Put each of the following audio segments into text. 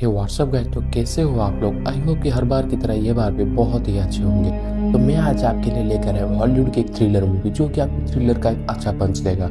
हे WhatsApp guys, तो कैसे हो आप लोग। आई होप कि हर बार की तरह ये बार भी बहुत ही अच्छे होंगे। तो मैं आज आपके लिए लेकर आया हूँ हॉलीवुड की एक थ्रिलर मूवी जो कि आपको थ्रिलर का एक अच्छा पंच देगा।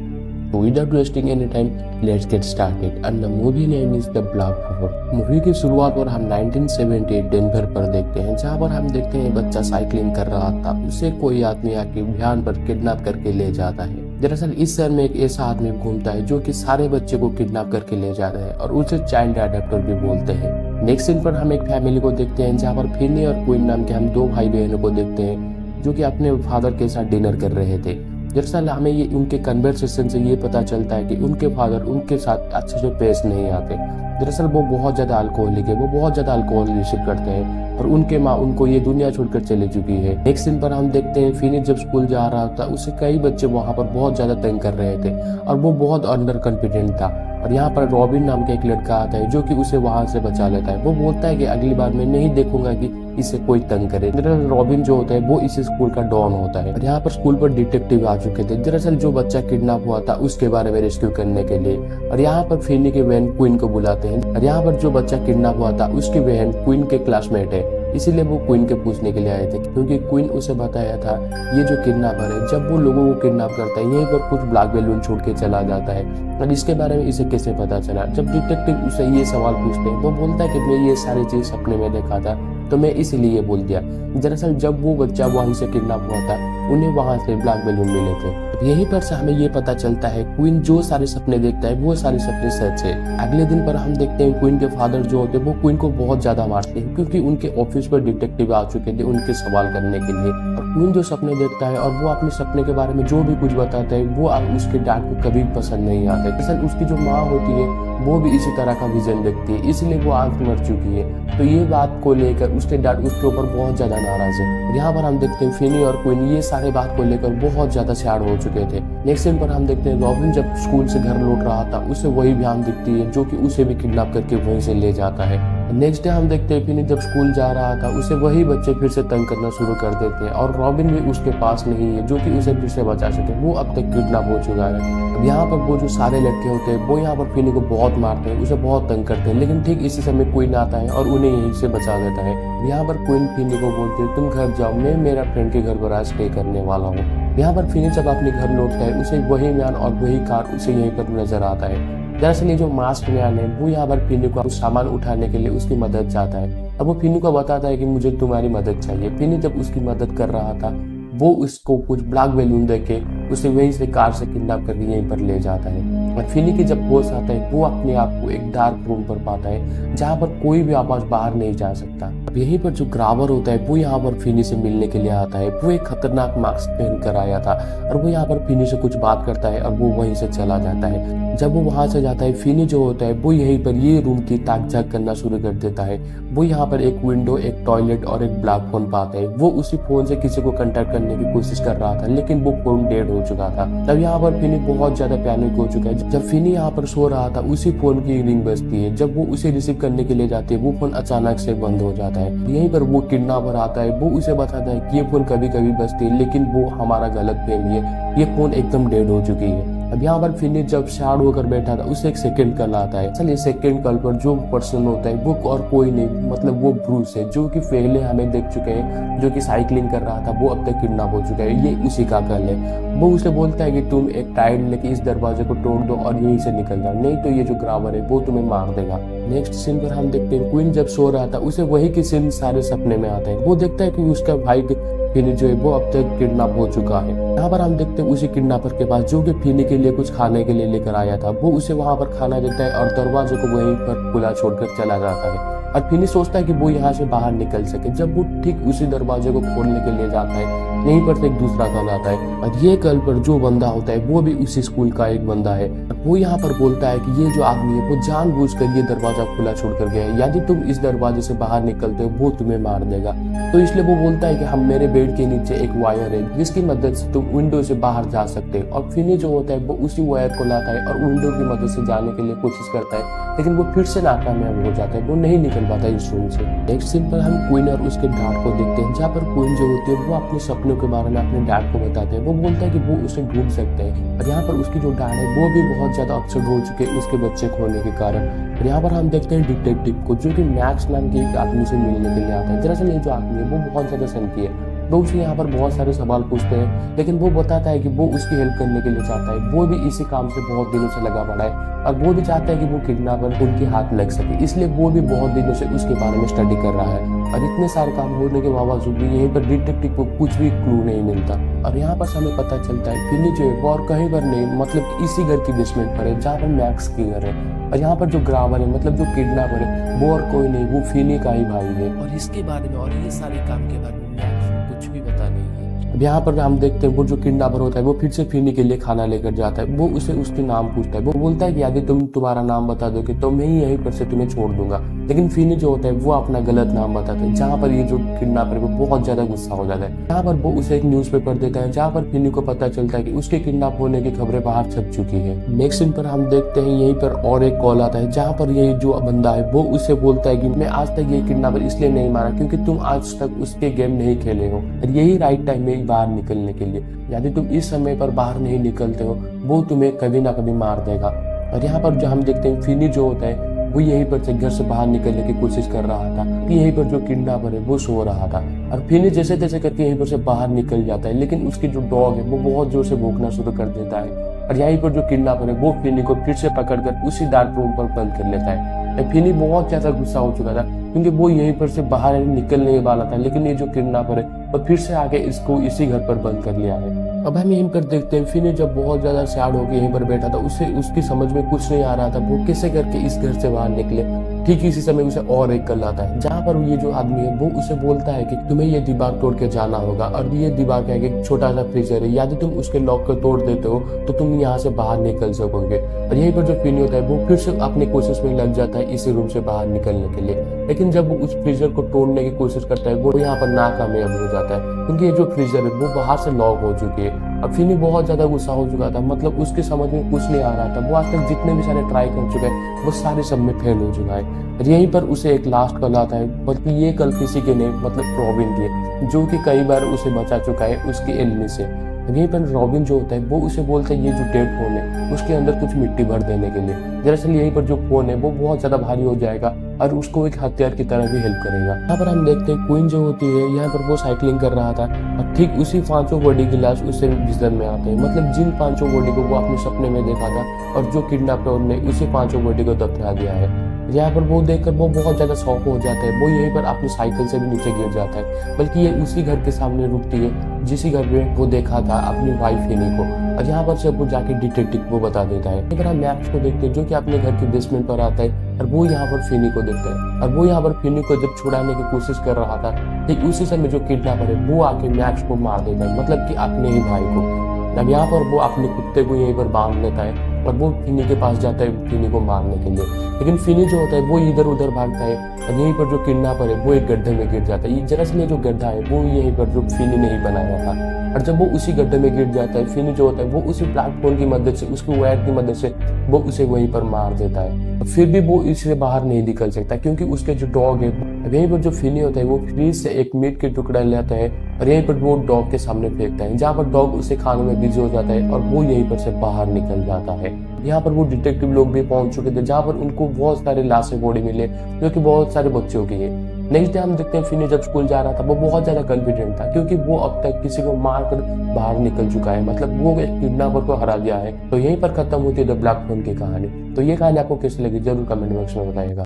तो without wasting any time, let's get started. And the movie name is the black horse. Movie की शुरुआत और हम 1978 डेनवर पर देखते हैं, जहाँ पर हम देखते हैं बच्चा साइकिलिंग कर रहा था, उसे कोई आदमी आके ध्यान पर किडनैप करके ले जाता है। दरअसल इस शहर में एक ऐसा आदमी घूमता है जो कि सारे बच्चे को किडनैप करके ले जाता है और उसे चाइल्ड अडॉप्टर भी बोलते हैं। नेक्स्ट सीन पर हम एक फैमिली को देखते हैं, जहाँ पर फिनी और क्वीन नाम के हम दो भाई बहनों को देखते हैं जो कि अपने फादर के साथ डिनर कर रहे थे। दरअसल हमें ये उनके कन्वर्सेशन से ये पता चलता है कि उनके फादर उनके साथ अच्छे से पेश नहीं आते। दरअसल वो बहुत ज़्यादा अल्कोहलिक है, वो बहुत ज़्यादा अल्कोहल रिसीव करते हैं और उनके माँ उनको ये दुनिया छोड़कर चली चुकी है। नेक्स्ट दिन पर हम देखते हैं फिनी जब स्कूल जा रहा था, उसे कई बच्चे वहाँ पर बहुत ज़्यादा तंग कर रहे थे और वो बहुत अंडर कॉन्फिडेंट था। और यहाँ पर रॉबिन नाम का एक लड़का आता है जो कि उसे वहां से बचा लेता है। वो बोलता है कि अगली बार मैं नहीं देखूंगा कि इसे कोई तंग करे। दरअसल रॉबिन जो होता है वो इस स्कूल का डॉन होता है। और यहाँ पर स्कूल पर डिटेक्टिव आ चुके थे, दरअसल जो बच्चा किडनैप हुआ था उसके बारे में रेस्क्यू करने के लिए। और यहाँ पर फिनी के बहन क्वीन को बुलाते हैं। और यहाँ पर जो बच्चा किडनैप हुआ था उसकी बहन क्वीन के क्लासमेट है, इसीलिए वो क्वीन के पूछने के लिए आए थे, क्योंकि क्वीन उसे बताया था ये जो किडनैपर है जब वो लोगों को किडनैप करता है यहीं पर कुछ ब्लैक बैलून छोड़ के चला जाता है। और इसके बारे में इसे कैसे पता चला। जब डिटेक्टिव उसे ये सवाल पूछते हैं वो बोलता है कि मैं ये सारी चीज सपने में देखा था, तो मैं इसलिए बोल दिया। दरअसल जब वो बच्चा वहीं से किडनैप हुआ था उन्हें वहां से ब्लैक बैलून मिले थे। यहीं पर से हमें ये पता चलता है क्वीन जो सारे सपने देखता है वो सारे सपने सच है। अगले दिन पर हम देखते हैं क्वीन के फादर जो होते हैं वो क्वीन को बहुत ज्यादा मारते हैं, क्योंकि उनके ऑफिस पर डिटेक्टिव आ चुके थे उनके सवाल करने के लिए। और क्वीन जो सपने देखता है और वो अपने सपने के बारे में जो भी कुछ बताता है वो उसके डैड को कभी पसंद नहीं आता है। दरअसल उसकी जो माँ होती है वो भी इसी तरह का विजन देखती है, इसलिए वो आज मर चुकी है। तो ये बात को लेकर उसके डैड उसके ऊपर बहुत ज्यादा नाराज है। यहाँ पर हम देखते हैं फिनी और क्वीन ये सारे बात को लेकर बहुत ज्यादा सैड हो चुके थे। नेक्स्ट सीन पर हम देखते हैं रॉबिन जब स्कूल से घर लौट रहा था उसे वही बयान दिखती है जो कि उसे भी किडनैप करके वहीं से ले जाता है। नेक्स्ट डे हम देखते हैं फिनी जब स्कूल जा रहा था उसे वही बच्चे फिर से तंग करना शुरू कर देते हैं और रॉबिन भी उसके पास नहीं है जो कि उसे फिर से बचा सके। वो अब तक किडनैप हो चुका है। अब यहाँ पर वो जो सारे लड़के होते हैं वो यहाँ पर फिनी को बहुत मारते हैं, उसे बहुत तंग करते हैं, लेकिन ठीक इसी समय क्वीन आता है और उन्हें यहीं से बचा देता है। यहाँ पर क्वीन फिनी को बोलती है तुम घर जाओ, मैं मेरा फ्रेंड के घर पर आज स्टे करने वाला हूँ। यहाँ पर फिनी जब अपने घर लौटता है उसे वही मैन और वही कार उसे यहीं पर नजर आता है। दरअसल ये जो मास्क मैन है वो यहाँ पर फिनी को सामान उठाने के लिए उसकी मदद चाहता है। अब वो फिनी को बताता है कि मुझे तुम्हारी मदद चाहिए। फिनी जब उसकी मदद कर रहा था वो उसको कुछ ब्लैक बैलून देके उसे वहीं से कार से किडनैप करके यहीं पर ले जाता है। और फिनी की जब होश आता है वो अपने आप को एक डार्क रूम पर पाता है जहाँ पर कोई भी आवाज बाहर नहीं जा सकता। अब यहीं पर जो ग्रावर होता है वो यहाँ पर फिनी से मिलने के लिए आता है। वो एक खतरनाक मास्क पहन कर आया था और वो यहाँ पर फिनी से कुछ बात करता है और वो वहीं से चला जाता है। जब वो वहां से जाता है फिनी जो होता है वो यहीं पर ये रूम की ताक झाक करना शुरू कर देता है। वो यहाँ पर एक विंडो, एक टॉयलेट और एक ब्लैक फोन पाता है। वो उसी फोन से किसी को कांटेक्ट करने की कोशिश कर रहा था, लेकिन वो फोन डेड हो चुका था। तब यहाँ पर फिनी बहुत ज्यादा पैनिक हो चुका है। जब फिनी यहाँ पर सो रहा था उसी फोन की रिंग बजती है। जब वो उसे रिसीव करने के लिए जाती है वो फोन अचानक से बंद हो जाता है। यहीं पर वो किडनैपर आता है, वो उसे बताता है कि ये फोन कभी कभी बजती है, लेकिन वो हमारा गलत फहमी है, ये फोन एकदम डेड हो चुकी है। अब यहाँ पर फिनी जब शार्ड होकर बैठा था उसे एक सेकंड कॉल आता है। चलिए सेकंड कॉल पर जो पर्सन होता है वो और कोई नहीं, मतलब वो ब्रूस है जो कि पहले हमें देख चुके हैं, जो कि साइकिलिंग कर रहा था, वो अब तक किडनैप हो चुका है। ये उसी का कॉल है। वो उसे बोलता है कि तुम एक टायर लेके इस दरवाजे को तोड़ दो और यहीं से निकल जाओ, नहीं तो ये जो ग्रावर है वो तुम्हें मार देगा। नेक्स्ट सीन पर हम देखते हैं क्वीन जब सो रहा था उसे वही की सीन सारे सपने में आता है। वो देखता है कि उसका भाई फिनी जो है वो अब तक किडनैप हो चुका है। यहाँ पर हम देखते हैं उसी किडनैपर के पास जो कि फिनी के लिए कुछ खाने के लिए लेकर आया था, वो उसे वहां पर खाना देता है और दरवाजे को वहीं पर खुला छोड़कर चला जाता है। और फिनी सोचता है कि वो यहाँ से बाहर निकल सके। जब वो ठीक उसी दरवाजे को खोलने के लिए जाता है यहीं पर से एक दूसरा कॉल आता है और ये कॉल पर जो बंदा होता है वो भी उसी स्कूल का एक बंदा है। वो यहाँ पर बोलता है कि ये जो आदमी है वो जानबूझकर ये दरवाजा खुला छोड़कर गया है, यदि तुम इस दरवाजे से बाहर निकलते हो वो तुम्हें मार देगा। तो इसलिए वो बोलता है कि हम मेरे बेड के नीचे एक वायर है जिसकी मदद से तुम विंडो से बाहर जा सकते हो। और फिनी जो होता है वो उसी वायर को लाता है और विंडो की मदद से जाने के लिए कोशिश करता है, लेकिन वो फिर से नाकामयाब हो जाता है, वो नहीं निकल निकल पाता है इस रूम से। नेक्स्ट सीन पर हम क्वीन और उसके डैड को देखते हैं, जहाँ पर क्वीन जो होती है वो अपने सपनों के बारे में अपने डैड को बताते हैं। वो बोलता है कि वो उसे ढूंढ सकते हैं, और यहाँ पर उसकी जो डैड है वो भी बहुत ज्यादा अपसेट हो चुके हैं उसके बच्चे खोने के कारण। और यहाँ पर हम देखते हैं डिटेक्टिव को, जो कि मैक्स नाम के एक आदमी से मिलने के लिए आता है। दरअसल ये जो आदमी है वो बहुत ज्यादा संकी है। वो उसे यहाँ पर बहुत सारे सवाल पूछते हैं, लेकिन वो बताता है कि वो उसकी हेल्प करने के लिए चाहता है। वो भी इसी काम से बहुत दिनों से लगा पड़ा है, और वो भी चाहता है कि वो किडनैपर उनके हाथ लग सके, इसलिए वो भी बहुत दिनों से उसके बारे में स्टडी कर रहा है। और इतने सारे काम होने के बावजूद भी यहीं पर डिटेक्टिव को कुछ भी क्लू नहीं मिलता। और यहाँ पर हमें पता चलता है फिनी जो है वो और कहीं पर नहीं, मतलब इसी घर की बेसमेंट पर है जहाँ पर मैक्स की घर है। और यहाँ पर जो ग्रावर है, मतलब जो किडनैपर है, वो और कोई नहीं, वो फिनी का ही भाई है। और इसके बारे में और ये सारे काम के बारे में मैक्स कुछ भी पता नहीं है। अब यहाँ पर हम देखते हैं वो जो किडनैपर होता है वो फिर से फिनी के लिए खाना लेकर जाता है। वो उसे उसके नाम पूछता है। वो बोलता है कि यदि तुम तुम्हारा नाम बता दोगे तो मैं ही यहीं पर से तुम्हें छोड़ दूंगा। लेकिन फिनी जो होता है वो अपना गलत नाम बताता है, जहाँ पर ये जो किडनैपर है वो बहुत ज्यादा गुस्सा हो जाता है। यहाँ पर वो उसे एक न्यूज़पेपर देता है, जहाँ पर फिनी को पता चलता है कि उसके किडनैप होने की खबरें बाहर छप चुकी है। नेक्स्ट सीन पर हम देखते हैं यहीं पर और एक कॉल आता है, जहाँ पर ये जो बंदा है वो उसे बोलता है कि मैं आज तक ये किडनैपर इसलिए नहीं मारा क्योंकि तुम आज तक उसके गेम नहीं खेले हो, और यही राइट टाइम है बाहर निकलने के लिए। यदि तुम इस समय पर बाहर नहीं निकलते हो वो तुम्हें कभी ना कभी मार देगा। और यहाँ पर जो हम देखते हैं फिनी जो होता है वो यहीं पर से घर से बाहर निकलने की कोशिश कर रहा था। यहीं पर जो किडनैपर है वो सो रहा था, और फिनी जैसे तैसे करके यहीं पर से बाहर निकल जाता है। लेकिन उसकी जो डॉग है वो बहुत जोर से भौंकना शुरू कर देता है, और यहीं पर जो किडनैपर है वो फिनी को फिर से पकड़कर उसी डार्क रूम पर बंद कर लेता है। फिनी बहुत ज्यादा गुस्सा हो चुका था, क्योंकि वो यहीं पर से बाहर निकलने वाला था, लेकिन ये जो किडनैपर है वो फिर से आके इसको इसी घर पर बंद कर लिया है। अब हम यहीं पर देखते हैं फिनी जब बहुत ज्यादा सैड होकर यहीं पर बैठा था, उसे उसकी समझ में कुछ नहीं आ रहा था वो कैसे करके इस घर से बाहर निकले। ठीक इसी समय उसे और एक कल आता है, जहाँ पर ये जो आदमी है वो उसे बोलता है कि तुम्हें ये दीवार तोड़ के जाना होगा, और ये दीवार क्या है कि छोटा सा फ्रीजर है, यदि तुम उसके लॉक को तोड़ देते हो तो तुम यहाँ से बाहर निकल सकोगे। और यहीं पर जो फिनी होता है वो फिर से अपनी कोशिश में लग जाता है इसी रूम से बाहर निकलने के लिए। लेकिन जब वो उस फ्रीजर को तोड़ने की कोशिश करता है वो यहाँ पर नाकामयाब हो जाता है, क्योंकि ये जो फ्रीजर है वो बाहर से लॉक हो चुकी है। अब फिनी बहुत ज्यादा गुस्सा हो चुका था, मतलब उसके समझ में कुछ नहीं आ रहा था। वो आज तक जितने भी सारे ट्राई कर चुका है वो सारे सब में फेल हो चुका है। यहीं पर उसे एक लास्ट कल आता है, बल्कि ये कल किसी के नहीं, मतलब रॉबिन की, जो कि कई बार उसे बचा चुका है उसके एनिमी से। यहीं पर रॉबिन जो होता है वो उसे बोलता है ये जो डेड फोन है उसके अंदर कुछ मिट्टी भर देने के लिए। दरअसल यहीं पर जो फोन है वो बहुत ज्यादा भारी हो जाएगा और उसको एक हथियार की तरह भी हेल्प करेगा। यहाँ पर हम देखते हैं क्वीन जो होती है यहाँ पर वो साइकिलिंग कर रहा था, और ठीक उसी पांचों बॉडी की लाश उससे विजन में आते हैं, मतलब जिन पांचों बॉडी को वो अपने सपने में देखा था और जो किडनैपर ने उसी पांचों बॉडी को दफना दिया है। यहाँ पर वो देखकर वो बहुत ज्यादा शौक हो जाता है। वो यहीं पर अपनी साइकिल से भी नीचे गिर जाता है, बल्कि ये उसी घर के सामने रुकती है जिस घर में वो देखा था अपनी वाइफ फिनी को। और यहाँ पर से वो जाके डिटेक्टिव को बता देता है। फिर हम मैक्स को देखते हैं जो कि अपने घर के बेसमेंट पर आता है, और वो यहाँ पर फिनी को देखता है। और वो यहाँ पर फिनी को जब छुड़ाने की कोशिश कर रहा था, ठीक उसी समय जो किडनैपर है वो आके मैक्स को मार देता है, मतलब कि अपने ही भाई को। अब यहाँ पर वो अपने कुत्ते को यहीं पर बांध लेता है और वो फिनी के पास जाता है फिनी को मारने के लिए। लेकिन फिनी जो होता है वो इधर उधर भागता है, और यहीं पर जो किडनैपर है वो एक गड्ढे में गिर जाता है। दरअसल ये जो गड्ढा है वो यहीं पर जो फिनी ने ही बनाया था, और जब वो उसी गड्ढे में गिर जाता है फिनी जो होता है वो उसी प्लेटफॉर्म की मदद से, उसकी वायर की मदद से वो उसे वहीं पर मार देता है। फिर भी वो इससे बाहर नहीं निकल सकता, क्योंकि उसके जो डॉग है यहीं पर जो फिनी होता है वो फ्रीज से एक मीट के टुकड़ा लेता है और यहीं पर वो डॉग के सामने फेंकता है, जहाँ पर डॉग उसे खाने में बिजी हो जाता है और वो यहीं पर से बाहर निकल जाता है। यहाँ पर वो डिटेक्टिव लोग भी पहुंच चुके थे, जहाँ पर उनको बहुत सारे लाशें बॉडी मिले जो कि बहुत सारे बच्चों की है। नेक्स्ट डे हम देखते हैं फिनी जब स्कूल जा रहा था वो बहुत ज्यादा कॉन्फिडेंट था, क्योंकि वो अब तक किसी को मार कर बाहर निकल चुका है, मतलब वो एक किडनैपर को हरा दिया है। तो यहीं पर खत्म होती है द ब्लैक फोन की कहानी। तो ये कहानी आपको कैसी लगी जरूर कमेंट बॉक्स में बताइएगा।